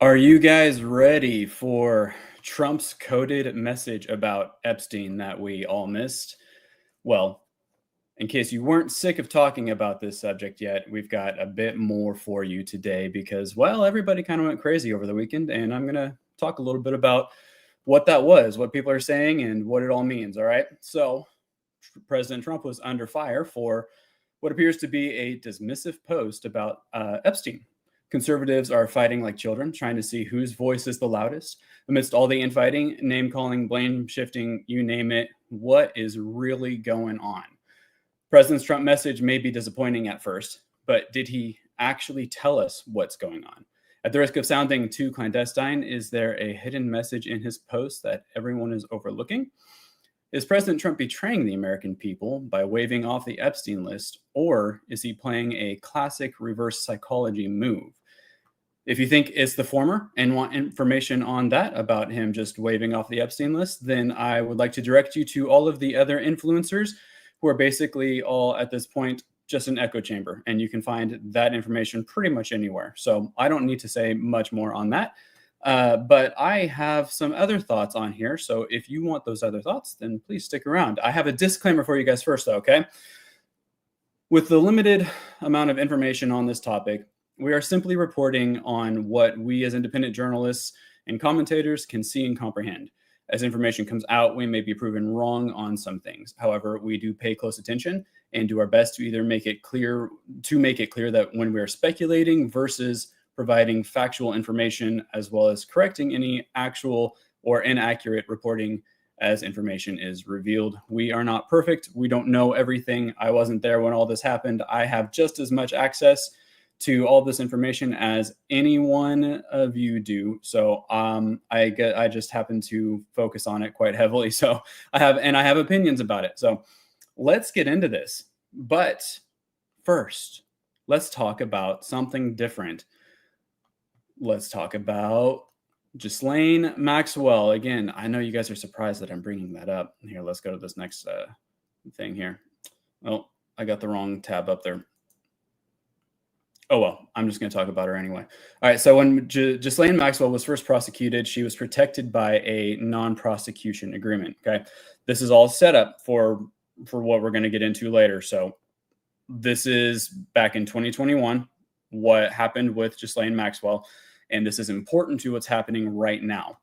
Are you guys ready for Trump's coded message about Epstein that we all missed? Well, in case you weren't sick of talking about this subject yet, we've got a bit more for you today because, well, everybody kind of went crazy over the weekend, and I'm going to talk a little bit about what that was, what people are saying, and what it all means. All right. So, President Trump was under fire for what appears to be a dismissive post about Epstein. Conservatives are fighting like children, trying to see whose voice is the loudest. Amidst all the infighting, name calling, blame shifting, you name it, what is really going on? President Trump's message may be disappointing at first, but did he actually tell us what's going on? At the risk of sounding too clandestine, is there a hidden message in his post that everyone is overlooking? Is President Trump betraying the American people by waving off the Epstein list, or is he playing a classic reverse psychology move? If you think it's the former and want information on that about him just waving off the Epstein list, then I would like to direct you to all of the other influencers who are basically all at this point just an echo chamber. And you can find that information pretty much anywhere. So I don't need to say much more on that. But I have some other thoughts on here. So if you want those other thoughts, then please stick around. I have a disclaimer for you guys first, though, okay? With the limited amount of information on this topic, we are simply reporting on what we as independent journalists and commentators can see and comprehend. As information comes out, we may be proven wrong on some things. However, we do pay close attention and do our best to either make it clear that when we are speculating versus providing factual information, as well as correcting any actual or inaccurate reporting as information is revealed. We are not perfect. We don't know everything. I wasn't there when all this happened. I have just as much access to all this information as any one of you do. So I just happen to focus on it quite heavily. So I have opinions about it. So let's get into this. But first, let's talk about something different. Let's talk about Ghislaine Maxwell. Again, I know you guys are surprised that I'm bringing that up. Here, let's go to this next thing here. Oh, I got the wrong tab up there. Oh, well, I'm just going to talk about her anyway. All right, so when Ghislaine Maxwell was first prosecuted, she was protected by a non-prosecution agreement, okay? This is all set up for what we're going to get into later. So this is back in 2021, what happened with Ghislaine Maxwell, and this is important to what's happening right now.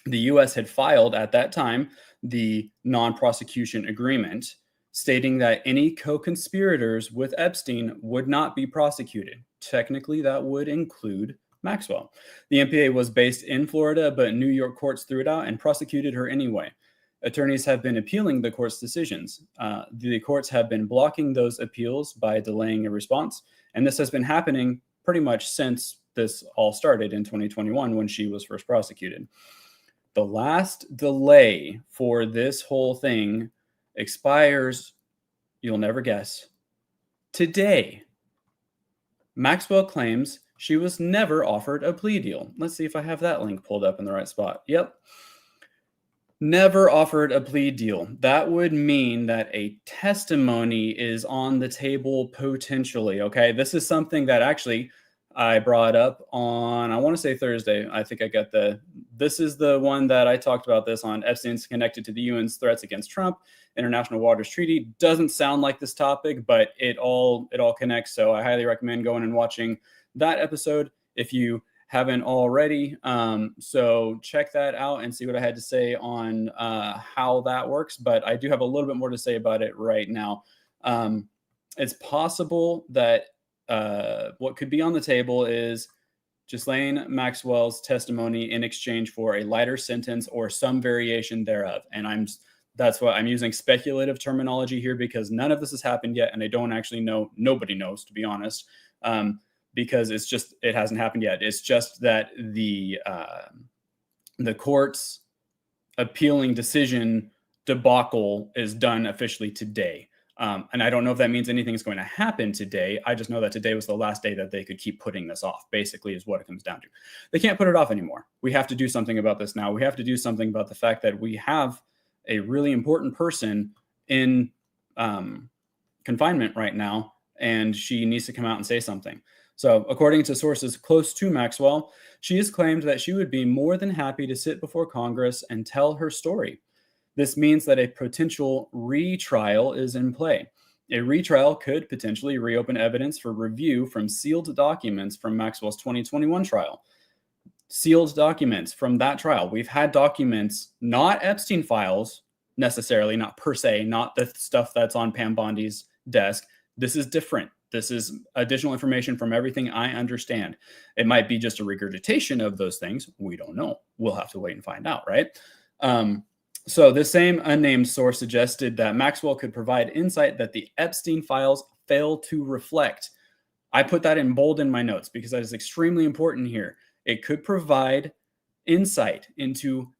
The U.S. had filed at that time the non-prosecution agreement stating that any co-conspirators with Epstein would not be prosecuted. Technically, that would include Maxwell. The MPA was based in Florida, but New York courts threw it out and prosecuted her anyway. Attorneys have been appealing the court's decisions. The courts have been blocking those appeals by delaying a response, and this has been happening pretty much since this all started in 2021 when she was first prosecuted. The last delay for this whole thing expires, you'll never guess, today. Maxwell claims she was never offered a plea deal. Let's see if I have that link pulled up in the right spot. Yep. Never offered a plea deal. That would mean that a testimony is on the table potentially, okay? This is something that actually I brought up on, I want to say Thursday. I think I got this is the one that I talked about this on. Epstein's connected to the UN's threats against Trump, International Waters Treaty. Doesn't sound like this topic, but it all connects. So I highly recommend going and watching that episode if you haven't already. So check that out and see what I had to say on how that works. But I do have a little bit more to say about it right now. It's possible that what could be on the table is Ghislaine Maxwell's testimony in exchange for a lighter sentence or some variation thereof. And that's why I'm using speculative terminology here, because none of this has happened yet, and I don't actually know. Nobody knows, to be honest, because it hasn't happened yet. It's just that the court's appealing decision debacle is done officially today. And I don't know if that means anything is going to happen today. I just know that today was the last day that they could keep putting this off, basically, is what it comes down to. They can't put it off anymore. We have to do something about this now. We have to do something about the fact that we have a really important person in confinement right now, and she needs to come out and say something. So, according to sources close to Maxwell, she has claimed that she would be more than happy to sit before Congress and tell her story. This means that a potential retrial is in play. A retrial could potentially reopen evidence for review from sealed documents from Maxwell's 2021 trial. Sealed documents from that trial. We've had documents, not Epstein files necessarily, not per se, not the stuff that's on Pam Bondi's desk. This is different. This is additional information from everything I understand. It might be just a regurgitation of those things. We don't know. We'll have to wait and find out, right? So this same unnamed source suggested that Maxwell could provide insight that the Epstein files fail to reflect. I put that in bold in my notes because that is extremely important here. It could provide insight into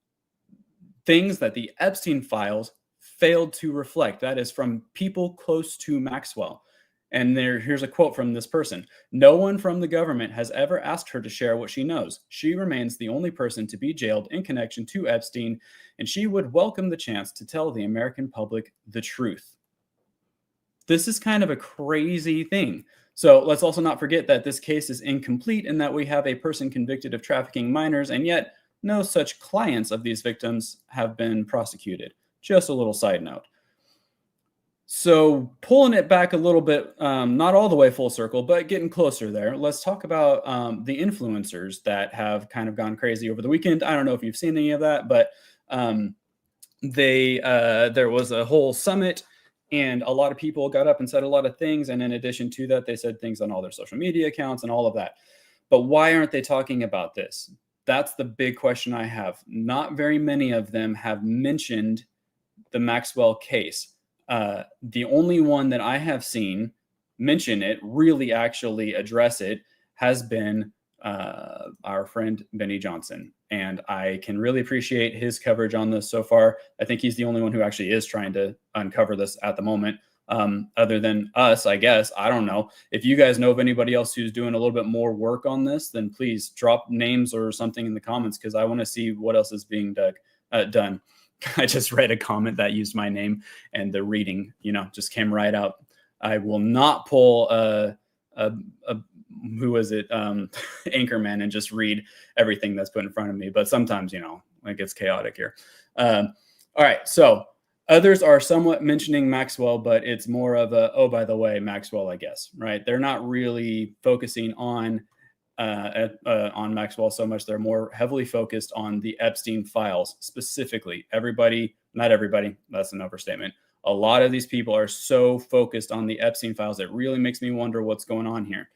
things that the Epstein files failed to reflect. That is from people close to Maxwell. And here's a quote from this person. No one from the government has ever asked her to share what she knows. She remains the only person to be jailed in connection to Epstein, and she would welcome the chance to tell the American public the truth. This is kind of a crazy thing. So let's also not forget that this case is incomplete and that we have a person convicted of trafficking minors, and yet no such clients of these victims have been prosecuted. Just a little side note. So pulling it back a little bit, not all the way full circle, but getting closer there, let's talk about the influencers that have kind of gone crazy over the weekend. I don't know if you've seen any of that, but there was a whole summit and a lot of people got up and said a lot of things. And in addition to that, they said things on all their social media accounts and all of that. But why aren't they talking about this? That's the big question I have. Not very many of them have mentioned the Maxwell case. The only one that I have seen mention it, really actually address it, has been our friend Benny Johnson. And I can really appreciate his coverage on this so far. I think he's the only one who actually is trying to uncover this at the moment, other than us, I guess. I don't know. If you guys know of anybody else who's doing a little bit more work on this, then please drop names or something in the comments because I want to see what else is being done. I just read a comment that used my name and the reading, just came right out. I will not pull who was it? Anchorman and just read everything that's put in front of me. But sometimes, it gets chaotic here. All right. So others are somewhat mentioning Maxwell, but it's more of a, oh, by the way, Maxwell, I guess, right? They're not really focusing on Maxwell so much. They're more heavily focused on the Epstein files specifically. Not everybody, that's an overstatement. A lot of these people are so focused on the Epstein files, it really makes me wonder what's going on here.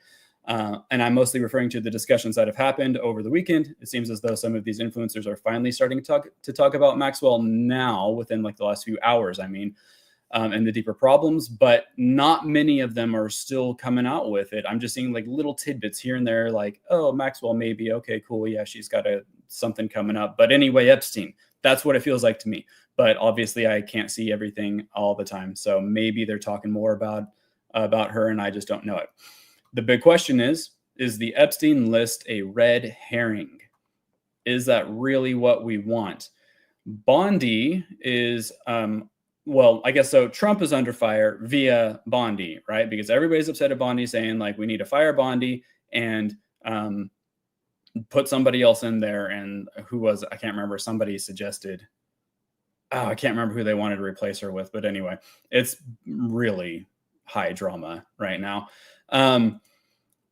And I'm mostly referring to the discussions that have happened over the weekend. It seems as though some of these influencers are finally starting to talk about Maxwell now within like the last few hours, and the deeper problems, but not many of them are still coming out with it. I'm just seeing like little tidbits here and there, like, oh, Maxwell, maybe, okay, cool. Yeah, she's got something coming up. But anyway, Epstein, that's what it feels like to me. But obviously I can't see everything all the time. So maybe they're talking more about her and I just don't know it. The big question is the Epstein list a red herring? Is that really what we want? Bondi is, well, I guess so. Trump is under fire via Bondi, right? Because everybody's upset at Bondi saying like, we need to fire Bondi and put somebody else in there. And who was, I can't remember, somebody suggested, I can't remember who they wanted to replace her with. But anyway, it's really high drama right now.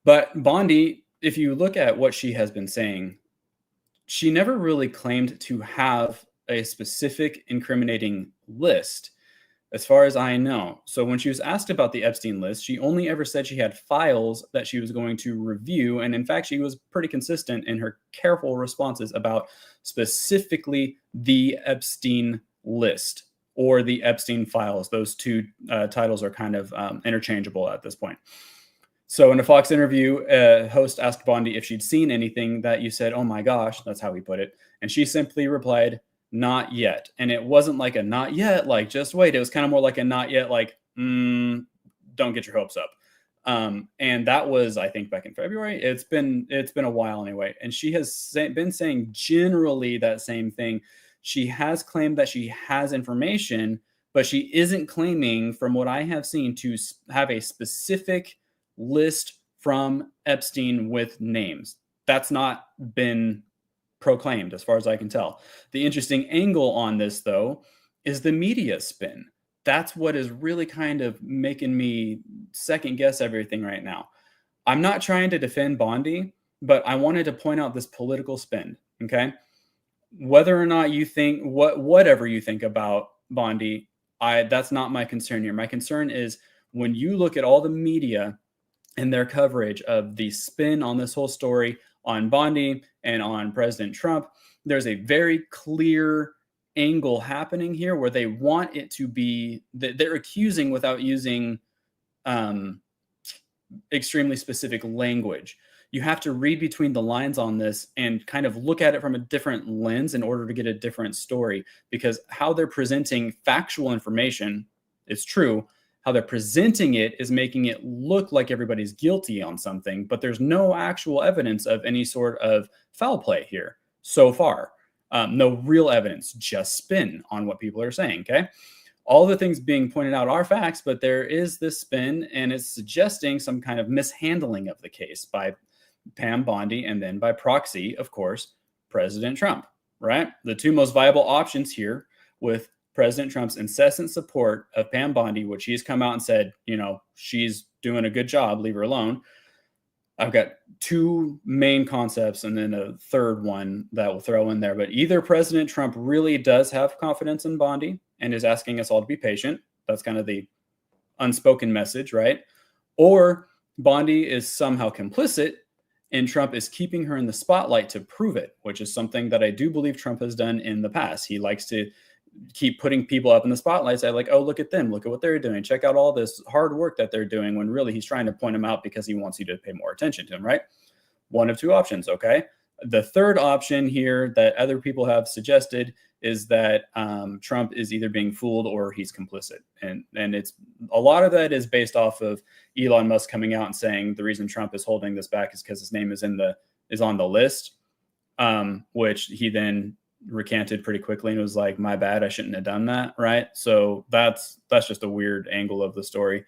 But Bondi, if you look at what she has been saying, she never really claimed to have a specific incriminating list, as far as I know. So when she was asked about the Epstein list, she only ever said she had files that she was going to review. And in fact, she was pretty consistent in her careful responses about specifically the Epstein list or the Epstein files. Those two titles are kind of interchangeable at this point. So in a Fox interview, host asked Bondi if she'd seen anything that you said, oh my gosh, that's how he put it. And she simply replied, not yet. And it wasn't like a not yet, like just wait. It was kind of more like a not yet, like, don't get your hopes up. And that was, I think, back in February. It's been a while anyway. And she has been saying generally that same thing. She has claimed that she has information, but she isn't claiming, from what I have seen, to have a specific list from Epstein with names. That's not been proclaimed as far as I can tell. The interesting angle on this, though, is the media spin. That's what is really kind of making me second guess everything right now. I'm not trying to defend Bondi, but I wanted to point out this political spin. Okay. Whether or not you think whatever you think about Bondi, that's not my concern here. My concern is when you look at all the media and their coverage of the spin on this whole story on Bondi and on President Trump, there's a very clear angle happening here where they want it to be that they're accusing without using extremely specific language. You have to read between the lines on this and kind of look at it from a different lens in order to get a different story, because how they're presenting factual information is true. How they're presenting it is making it look like everybody's guilty on something, but there's no actual evidence of any sort of foul play here so far. No real evidence, just spin on what people are saying, okay? All the things being pointed out are facts, but there is this spin, and it's suggesting some kind of mishandling of the case by Pam Bondi and then by proxy, of course, President Trump, right? The two most viable options here with President Trump's incessant support of Pam Bondi, which he's come out and said, she's doing a good job, leave her alone. I've got two main concepts and then a third one that we'll throw in there. But either President Trump really does have confidence in Bondi and is asking us all to be patient. That's kind of the unspoken message, right? Or Bondi is somehow complicit and Trump is keeping her in the spotlight to prove it, which is something that I do believe Trump has done in the past. He likes to keep putting people up in the spotlight, say like, oh, look at them, look at what they're doing, check out all this hard work that they're doing, when really he's trying to point them out because he wants you to pay more attention to him, right? One of two options, okay? The third option here that other people have suggested is that Trump is either being fooled or he's complicit. And it's a lot of that is based off of Elon Musk coming out and saying the reason Trump is holding this back is because his name is on the list, which he then recanted pretty quickly and was like, my bad, I shouldn't have done that, right? So that's just a weird angle of the story.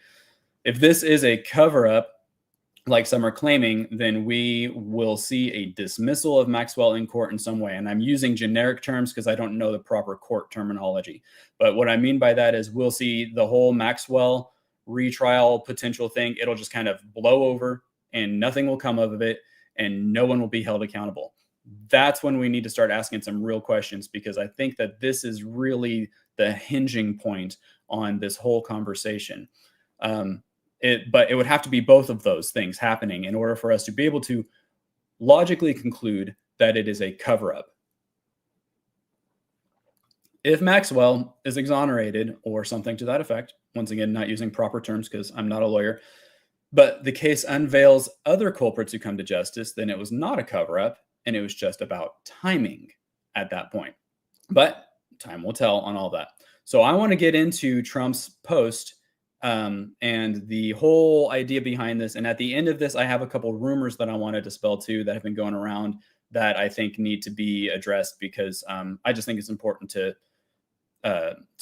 If this is a cover-up, like some are claiming, then we will see a dismissal of Maxwell in court in some way. And I'm using generic terms because I don't know the proper court terminology. But what I mean by that is we'll see the whole Maxwell retrial potential thing. It'll just kind of blow over and nothing will come of it and no one will be held accountable. That's when we need to start asking some real questions, because I think that this is really the hinging point on this whole conversation. But it would have to be both of those things happening in order for us to be able to logically conclude that it is a cover-up. If Maxwell is exonerated or something to that effect, once again, not using proper terms because I'm not a lawyer, but the case unveils other culprits who come to justice, then it was not a cover-up and it was just about timing at that point. But time will tell on all that. So I want to get into Trump's post and the whole idea behind this. And at the end of this, I have a couple rumors that I want to dispel too that have been going around that I think need to be addressed, because I just think it's important to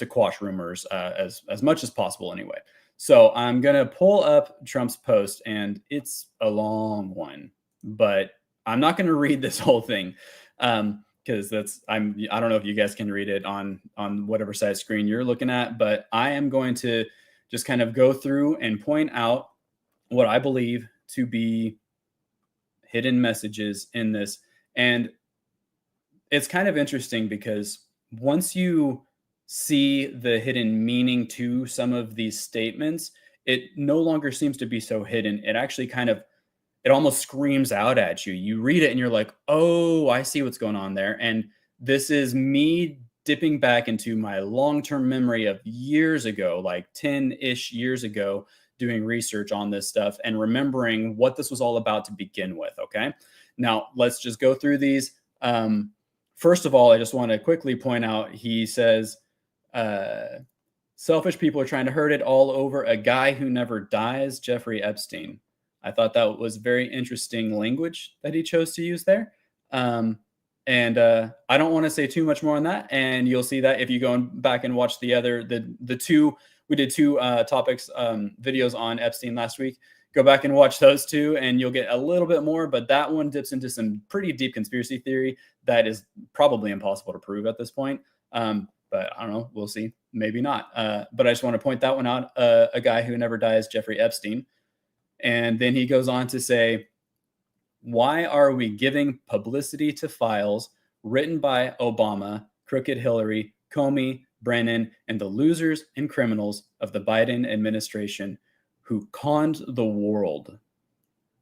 quash rumors as much as possible anyway. So I'm going to pull up Trump's post, and it's a long one, but I'm not going to read this whole thing because I don't know if you guys can read it on whatever size screen you're looking at, but I am going to just kind of go through and point out what I believe to be hidden messages in this. And it's kind of interesting because once you see the hidden meaning to some of these statements, it no longer seems to be so hidden. It actually it almost screams out at you. You read it and you're like, oh, I see what's going on there. And this is me dipping back into my long-term memory of years ago, like 10-ish years ago, doing research on this stuff and remembering what this was all about to begin with, okay? Now, let's just go through these. First of all, I just want to quickly point out, he says, selfish people are trying to hurt it all over a guy who never dies, Jeffrey Epstein. I thought that was very interesting language that he chose to use there. And I don't want to say too much more on that. And you'll see that if you go back and watch we did two topics, videos on Epstein last week. Go back and watch those two, and you'll get a little bit more. But that one dips into some pretty deep conspiracy theory that is probably impossible to prove at this point. But I don't know. We'll see. Maybe not. But I just want to point that one out. A guy who never dies, Jeffrey Epstein. And then he goes on to say, why are we giving publicity to files written by Obama, Crooked Hillary, Comey, Brennan, and the losers and criminals of the Biden administration who conned the world?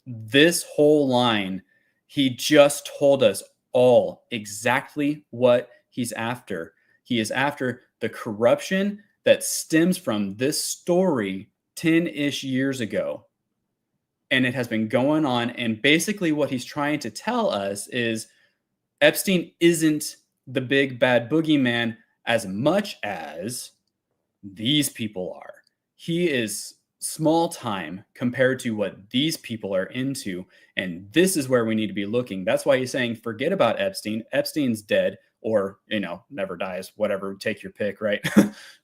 This whole line, he just told us all exactly what he's after. He is after the corruption that stems from this story 10-ish years ago. And it has been going on. And basically what he's trying to tell us is Epstein isn't the big bad boogeyman as much as these people are. He is small time compared to what these people are into. And this is where we need to be looking. That's why he's saying, forget about Epstein. Epstein's dead, or, never dies, whatever, take your pick, right?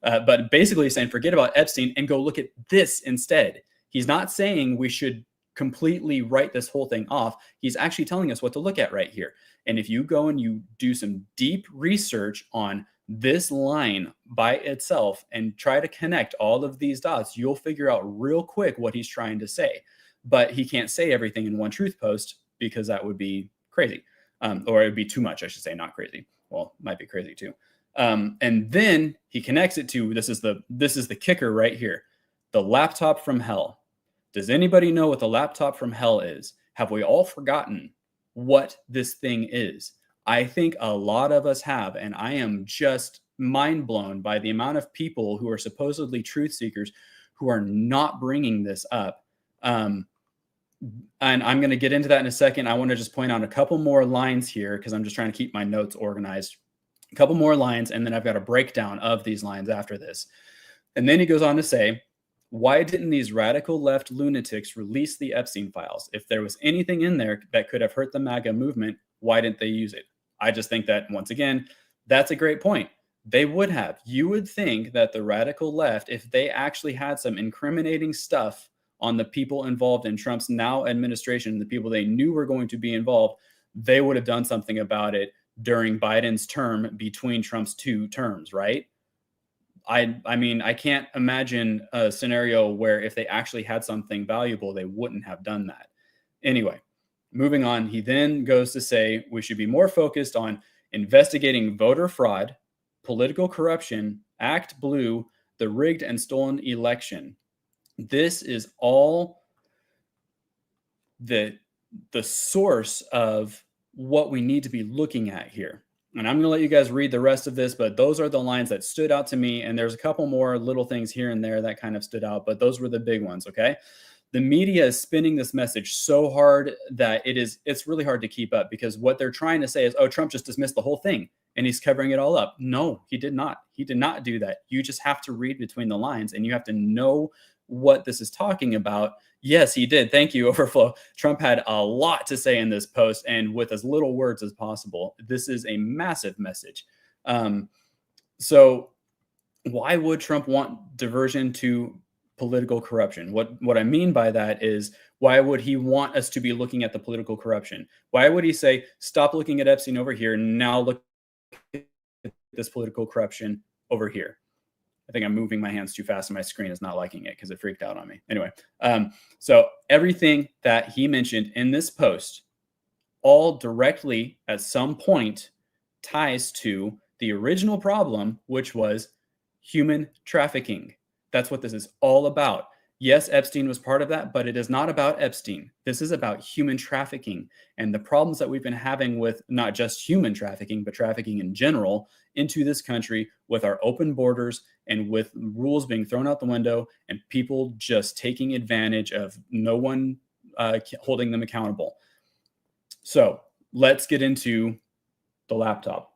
But basically he's saying, forget about Epstein and go look at this instead. He's not saying we should completely write this whole thing off. He's actually telling us what to look at right here. And if you go and you do some deep research on this line by itself and try to connect all of these dots, you'll figure out real quick what he's trying to say. But he can't say everything in one truth post because that would be crazy. Or it would be too much, I should say, not crazy. Well, might be crazy too. And then he connects it to, this is the kicker right here. The laptop from hell. Does anybody know what the laptop from hell is? Have we all forgotten what this thing is? I think a lot of us have, and I am just mind blown by the amount of people who are supposedly truth seekers who are not bringing this up. And I'm going to get into that in a second. I want to just point out a couple more lines here because I'm just trying to keep my notes organized. A couple more lines, and then I've got a breakdown of these lines after this. And then he goes on to say, why didn't these radical left lunatics release the Epstein files? If there was anything in there that could have hurt the MAGA movement, why didn't they use it? I just think that, once again, that's a great point. They would have. You would think that the radical left, if they actually had some incriminating stuff on the people involved in Trump's now administration, the people they knew were going to be involved, they would have done something about it during Biden's term between Trump's two terms, right? I mean, I can't imagine a scenario where if they actually had something valuable, they wouldn't have done that. Anyway, moving on, he then goes to say we should be more focused on investigating voter fraud, political corruption, Act Blue, the rigged and stolen election. This is all the source of what we need to be looking at here. And I'm going to let you guys read the rest of this, but those are the lines that stood out to me. And there's a couple more little things here and there that kind of stood out, but those were the big ones, okay? The media is spinning this message so hard that it's really hard to keep up, because what they're trying to say is, oh, Trump just dismissed the whole thing and he's covering it all up. No, he did not. He did not do that. You just have to read between the lines and you have to know what this is talking about. Yes, he did. Thank you, Overflow. Trump had a lot to say in this post, and with as little words as possible. This is a massive message. So why would Trump want diversion to political corruption? What I mean by that is, why would he want us to be looking at the political corruption? Why would he say, stop looking at Epstein over here, now look at this political corruption over here? I think I'm moving my hands too fast and my screen is not liking it because it freaked out on me. Anyway, so everything that he mentioned in this post all directly at some point ties to the original problem, which was human trafficking. That's what this is all about. Yes, Epstein was part of that, but it is not about Epstein. This is about human trafficking and the problems that we've been having with not just human trafficking, but trafficking in general into this country, with our open borders and with rules being thrown out the window and people just taking advantage of no one holding them accountable. So let's get into the laptop.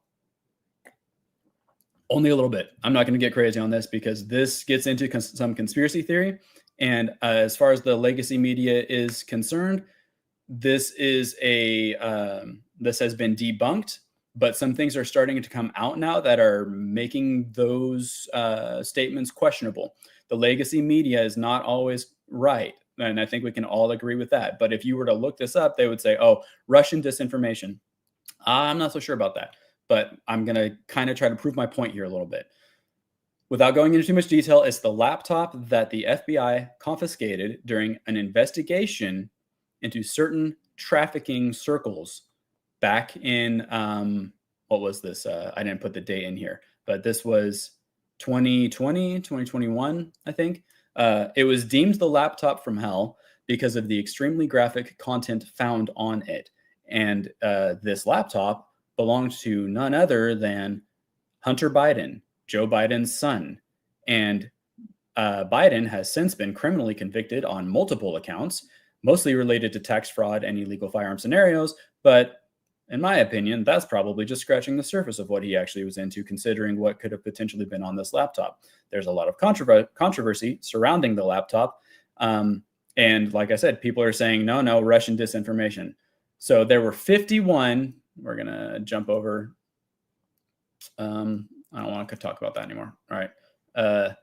Only a little bit. I'm not going to get crazy on this because this gets into some conspiracy theory. And as far as the legacy media is concerned, this has been debunked, but some things are starting to come out now that are making those statements questionable. The legacy media is not always right. And I think we can all agree with that. But if you were to look this up, they would say, oh, Russian disinformation. I'm not so sure about that, but I'm going to kind of try to prove my point here a little bit. Without going into too much detail, it's the laptop that the FBI confiscated during an investigation into certain trafficking circles back in, what was this? I didn't put the date in here, but this was 2021, I think. It was deemed the laptop from hell because of the extremely graphic content found on it. And this laptop belonged to none other than Hunter Biden, Joe Biden's son. And Biden has since been criminally convicted on multiple accounts, mostly related to tax fraud and illegal firearm scenarios. But in my opinion, that's probably just scratching the surface of what he actually was into, considering what could have potentially been on this laptop. There's a lot of controversy surrounding the laptop. And like I said, people are saying, no, Russian disinformation. So there were 51. We're going to jump over. I don't want to talk about that anymore. All right.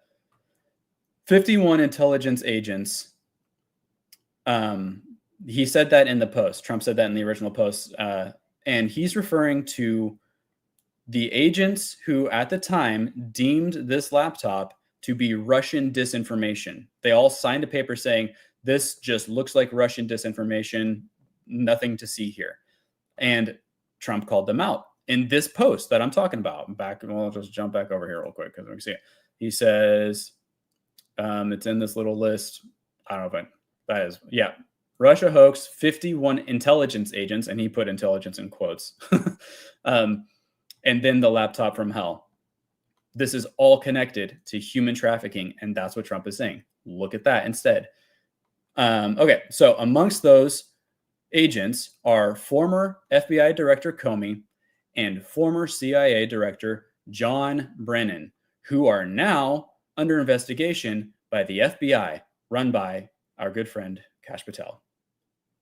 51 intelligence agents. He said that in the post. Trump said that in the original post. And he's referring to the agents who at the time deemed this laptop to be Russian disinformation. They all signed a paper saying, this just looks like Russian disinformation, nothing to see here. And Trump called them out in this post that I'm talking about. I'll just jump back over here real quick because we can see it. He says, it's in this little list. I don't know if that is, yeah. Russia hoax 51 intelligence agents, and he put intelligence in quotes. And then the laptop from hell. This is all connected to human trafficking, and that's what Trump is saying. Look at that instead. Okay, so amongst those agents are former FBI Director Comey and former CIA Director John Brennan, who are now under investigation by the FBI, run by our good friend Kash Patel.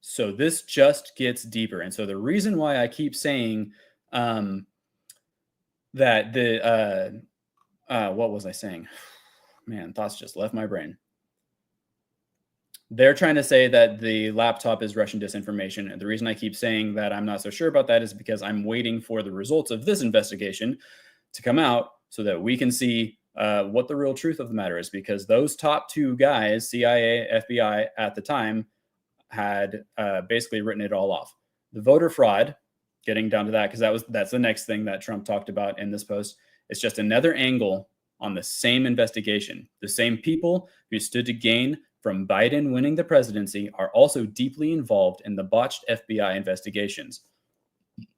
So this just gets deeper. And so the reason why I keep saying that what was I saying? Man, thoughts just left my brain. They're trying to say that the laptop is Russian disinformation. And the reason I keep saying that I'm not so sure about that is because I'm waiting for the results of this investigation to come out so that we can see what the real truth of the matter is. Because those top two guys, CIA, FBI at the time, had basically written it all off. The voter fraud, getting down to that, because that's the next thing that Trump talked about in this post. It's just another angle on the same investigation. The same people who stood to gain from Biden winning the presidency are also deeply involved in the botched FBI investigations.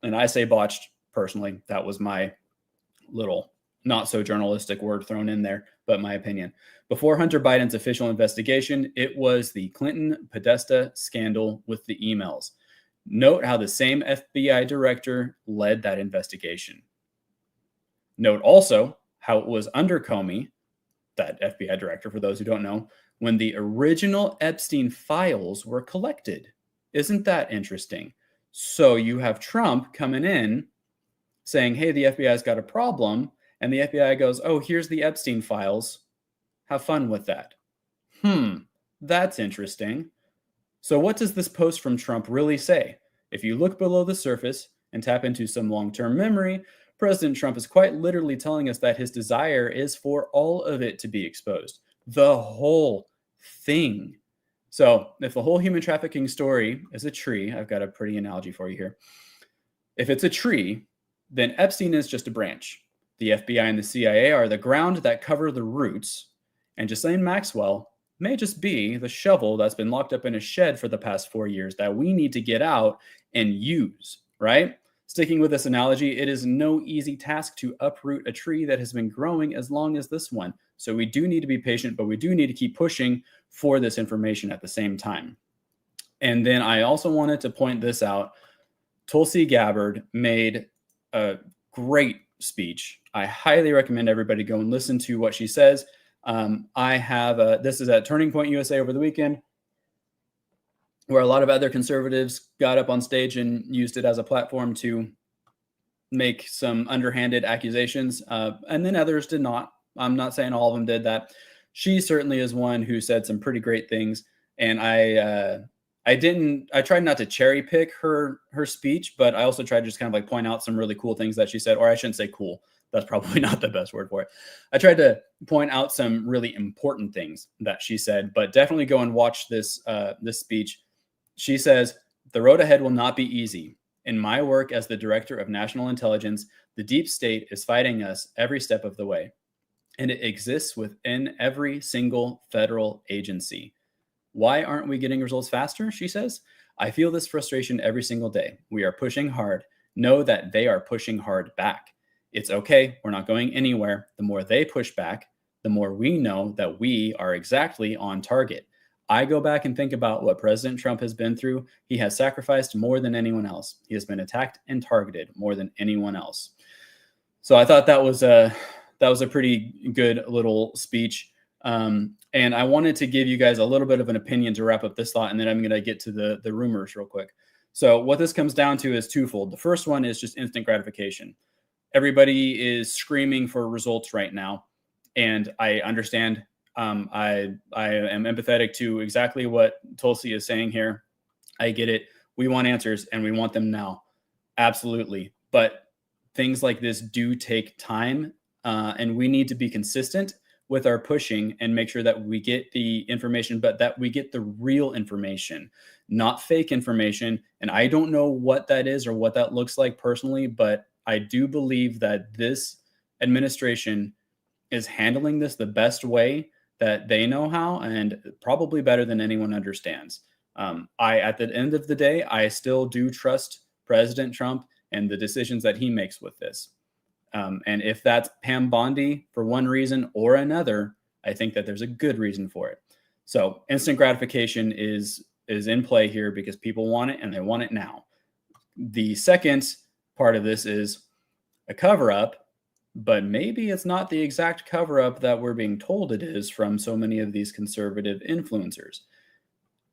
And I say botched personally. That was my little not so journalistic word thrown in there, but my opinion. Before Hunter Biden's official investigation, it was the Clinton Podesta scandal with the emails. Note how the same FBI director led that investigation. Note also how it was under Comey, that FBI director, for those who don't know, when the original Epstein files were collected. Isn't that interesting? So you have Trump coming in saying, hey, the FBI's got a problem. And the FBI goes, oh, here's the Epstein files. Have fun with that. That's interesting. So what does this post from Trump really say? If you look below the surface and tap into some long-term memory, President Trump is quite literally telling us that his desire is for all of it to be exposed. The whole thing. So if the whole human trafficking story is a tree, I've got a pretty analogy for you here. If it's a tree, then Epstein is just a branch. The FBI and the CIA are the ground that cover the roots, and Ghislaine Maxwell may just be the shovel that's been locked up in a shed for the past 4 years that we need to get out and use, right? Sticking with this analogy, it is no easy task to uproot a tree that has been growing as long as this one. So we do need to be patient, but we do need to keep pushing for this information at the same time. And then I also wanted to point this out. Tulsi Gabbard made a great speech. I highly recommend everybody go and listen to what she says. This is at Turning Point USA over the weekend, where a lot of other conservatives got up on stage and used it as a platform to make some underhanded accusations, and then others did not. I'm not saying all of them did that. She certainly is one who said some pretty great things. And I tried not to cherry pick her speech, but I also tried to just kind of like point out some really cool things that she said, or I shouldn't say cool. That's probably not the best word for it. I tried to point out some really important things that she said, but definitely go and watch this speech. She says, "The road ahead will not be easy. In my work as the director of national intelligence, the deep state is fighting us every step of the way, and it exists within every single federal agency. Why aren't we getting results faster?" She says. "I feel this frustration every single day. We are pushing hard. Know that they are pushing hard back. It's okay. We're not going anywhere. The more they push back, the more we know that we are exactly on target. I go back and think about what President Trump has been through. He has sacrificed more than anyone else. He has been attacked and targeted more than anyone else." So I thought that was a pretty good little speech. And I wanted to give you guys a little bit of an opinion to wrap up this thought, and then I'm going to get to the rumors real quick. So what this comes down to is twofold. The first one is just instant gratification. Everybody is screaming for results right now, and I understand. I am empathetic to exactly what Tulsi is saying here. I get it. We want answers, and we want them now. Absolutely. But things like this do take time, and we need to be consistent with our pushing and make sure that we get the information, but that we get the real information, not fake information. And I don't know what that is or what that looks like personally, but I do believe that this administration is handling this the best way that they know how, and probably better than anyone understands. At the end of the day, I still do trust President Trump and the decisions that he makes with this. And if that's Pam Bondi for one reason or another, I think that there's a good reason for it. So instant gratification is in play here because people want it and they want it now. The second part of this is a cover-up, but maybe it's not the exact cover-up that we're being told it is from so many of these conservative influencers.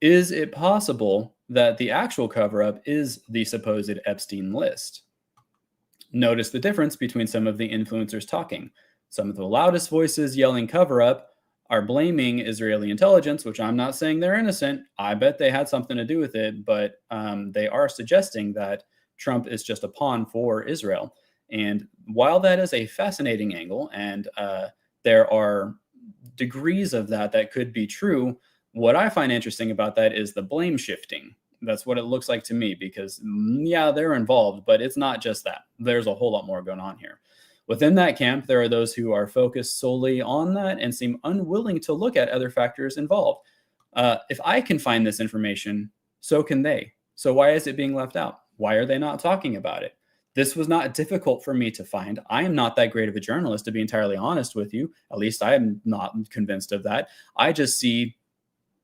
Is it possible that the actual cover-up is the supposed Epstein list? Notice the difference between some of the influencers talking. Some of the loudest voices yelling cover-up are blaming Israeli intelligence, which I'm not saying they're innocent. I bet they had something to do with it, but they are suggesting that Trump is just a pawn for Israel. And while that is a fascinating angle, and there are degrees of that could be true, what I find interesting about that is the blame shifting. That's what it looks like to me because, yeah, they're involved, but it's not just that. There's a whole lot more going on here. Within that camp, there are those who are focused solely on that and seem unwilling to look at other factors involved. If I can find this information, so can they. So why is it being left out? Why are they not talking about it? This was not difficult for me to find. I am not that great of a journalist, to be entirely honest with you. At least I am not convinced of that. I just see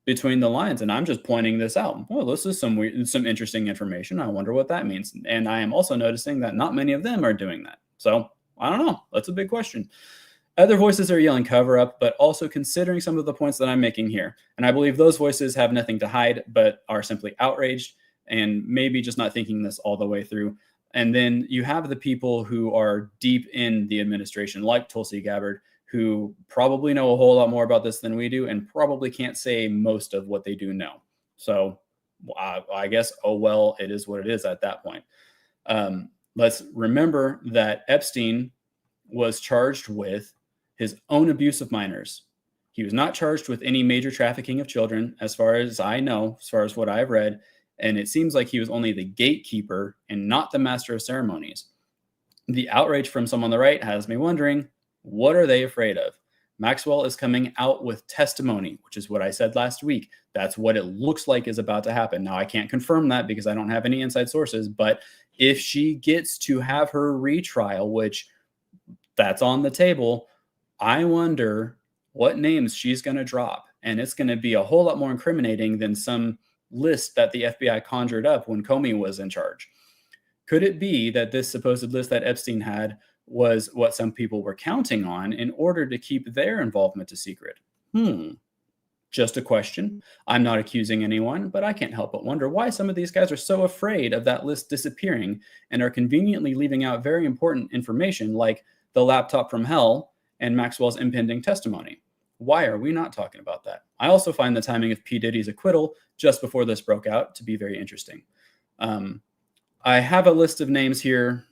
between the lines, and I'm just pointing this out. Well, this is some interesting information. I wonder what that means. And I am also noticing that not many of them are doing that. So I don't know. That's a big question. Other voices are yelling cover up, but also considering some of the points that I'm making here. And I believe those voices have nothing to hide, but are simply outraged and maybe just not thinking this all the way through. And then you have the people who are deep in the administration, like Tulsi Gabbard, who probably know a whole lot more about this than we do and probably can't say most of what they do know. So I guess, oh, well, it is what it is at that point. Let's remember that Epstein was charged with his own abuse of minors. He was not charged with any major trafficking of children, as far as I know, as far as what I've read. And it seems like he was only the gatekeeper and not the master of ceremonies. The outrage from some on the right has me wondering, what are they afraid of? Maxwell is coming out with testimony, which is what I said last week. That's what it looks like is about to happen. Now, I can't confirm that because I don't have any inside sources, but if she gets to have her retrial, which that's on the table, I wonder what names she's going to drop. And it's going to be a whole lot more incriminating than some list that the FBI conjured up when Comey was in charge. Could it be that this supposed list that Epstein had was what some people were counting on in order to keep their involvement a secret? Just a question. I'm not accusing anyone, but I can't help but wonder why some of these guys are so afraid of that list disappearing and are conveniently leaving out very important information like the laptop from hell and Maxwell's impending testimony. Why are we not talking about that? I also find the timing of P. Diddy's acquittal just before this broke out to be very interesting. I have a list of names here,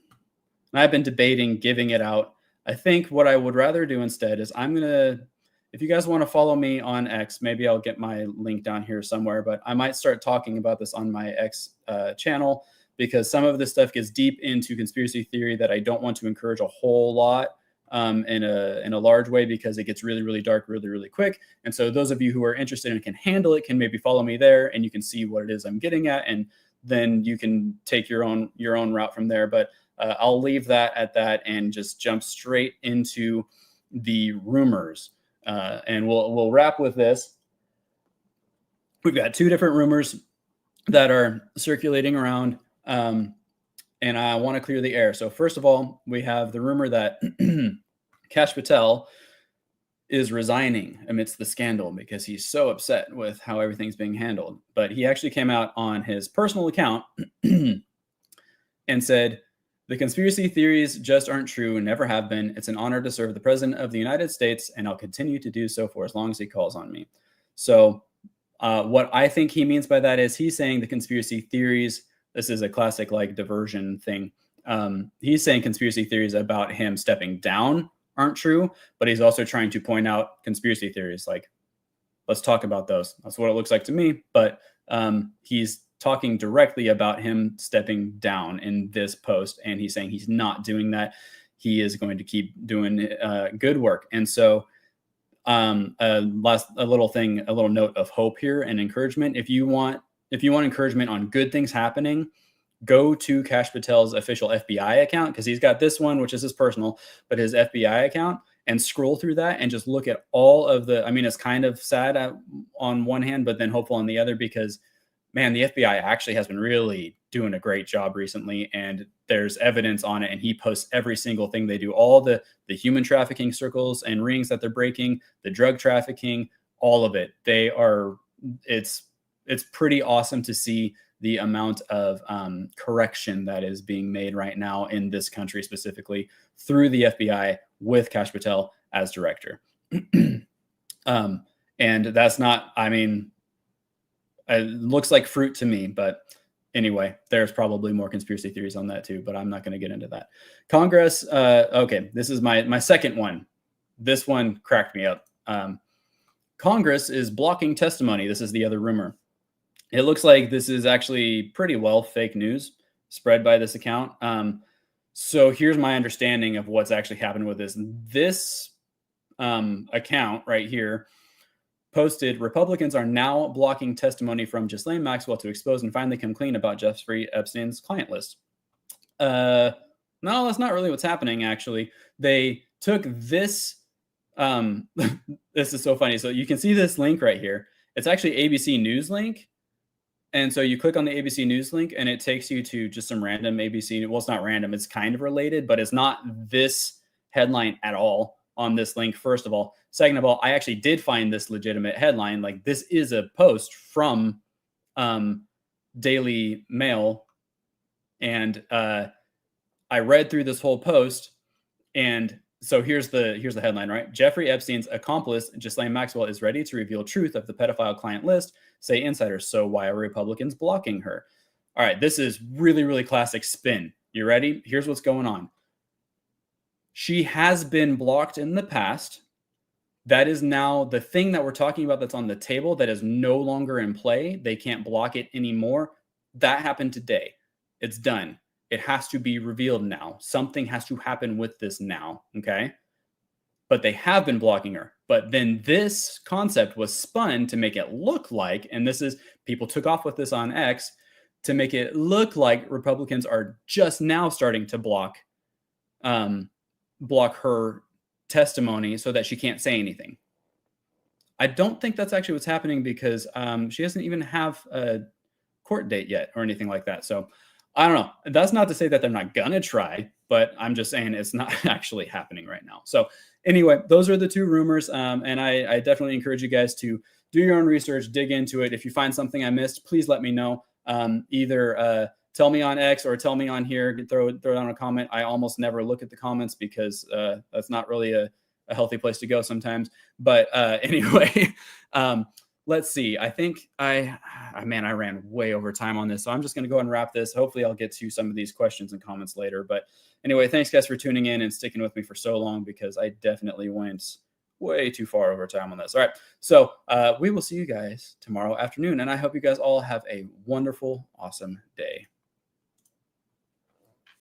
and I've been debating giving it out. I think what I would rather do instead is if you guys want to follow me on X, maybe I'll get my link down here somewhere, but I might start talking about this on my X channel, because some of this stuff gets deep into conspiracy theory that I don't want to encourage a whole lot in a large way, because it gets really, really dark really, really quick. And so those of you who are interested and can handle it can maybe follow me there, and you can see what it is I'm getting at, and then you can take your own route from there. But I'll leave that at that and just jump straight into the rumors. And we'll wrap with this. We've got two different rumors that are circulating around, and I want to clear the air. So first of all, we have the rumor that Kash Patel is resigning amidst the scandal because he's so upset with how everything's being handled. But he actually came out on his personal account and said, "The conspiracy theories just aren't true and never have been. It's an honor to serve the President of the United States, and I'll continue to do so for as long as he calls on me." So what I think he means by that is he's saying the conspiracy theories, this is a classic like diversion thing. He's saying conspiracy theories about him stepping down aren't true, but he's also trying to point out conspiracy theories. Like, let's talk about those. That's what it looks like to me. But he's talking directly about him stepping down in this post, and he's saying he's not doing that. He is going to keep doing good work. And so a little note of hope here and encouragement. If you want encouragement on good things happening, go to Kash Patel's official FBI account, because he's got this one, which is his personal, but his FBI account, and scroll through that and just look at all of the, I mean, it's kind of sad on one hand, but then hopeful on the other, because man, the FBI actually has been really doing a great job recently, and there's evidence on it, and he posts every single thing they do, all the human trafficking circles and rings that they're breaking, the drug trafficking, all of it. It's pretty awesome to see the amount of correction that is being made right now in this country, specifically through the FBI with Kash Patel as director. And that's not, I mean, it looks like fruit to me, but anyway, there's probably more conspiracy theories on that too, but I'm not going to get into that. Congress, okay, this is my second one. This one cracked me up. Congress is blocking testimony. This is the other rumor. It looks like this is actually pretty well fake news spread by this account. So here's my understanding of what's actually happened with this. This account right here posted, "Republicans are now blocking testimony from Ghislaine Maxwell to expose and finally come clean about Jeffrey Epstein's client list." No, that's not really what's happening, actually. They took this. This is so funny. So you can see this link right here. It's actually ABC News link. And so you click on the ABC News link, and it takes you to just some random ABC. Well, it's not random. It's kind of related, but it's not this headline at all on this link, first of all. Second of all, I actually did find this legitimate headline. Like, this is a post from Daily Mail. And I read through this whole post, and so here's the headline, right? "Jeffrey Epstein's accomplice, Ghislaine Maxwell, is ready to reveal truth of the pedophile client list, say insiders. So why are Republicans blocking her?" All right, this is really, really classic spin. You ready? Here's what's going on. She has been blocked in the past. That is now the thing that we're talking about that's on the table that is no longer in play. They can't block it anymore. That happened today. It's done. It has to be revealed now. Something has to happen with this now, okay? But they have been blocking her. But then this concept was spun to make it look like, and this is, people took off with this on X, to make it look like Republicans are just now starting to block her testimony so that she can't say anything. I don't think that's actually what's happening, because she doesn't even have a court date yet or anything like that. So I don't know. That's not to say that they're not gonna try, but I'm just saying it's not actually happening right now. So anyway, those are the two rumors. And I definitely encourage you guys to do your own research, dig into it. If you find something I missed, please let me know. Either tell me on X or tell me on here, throw down a comment. I almost never look at the comments because that's not really a a healthy place to go sometimes. But anyway, let's see. I think I ran way over time on this, so I'm just going to go ahead and wrap this. Hopefully I'll get to some of these questions and comments later. But anyway, thanks guys for tuning in and sticking with me for so long, because I definitely went way too far over time on this. All right. So we will see you guys tomorrow afternoon, and I hope you guys all have a wonderful, awesome day.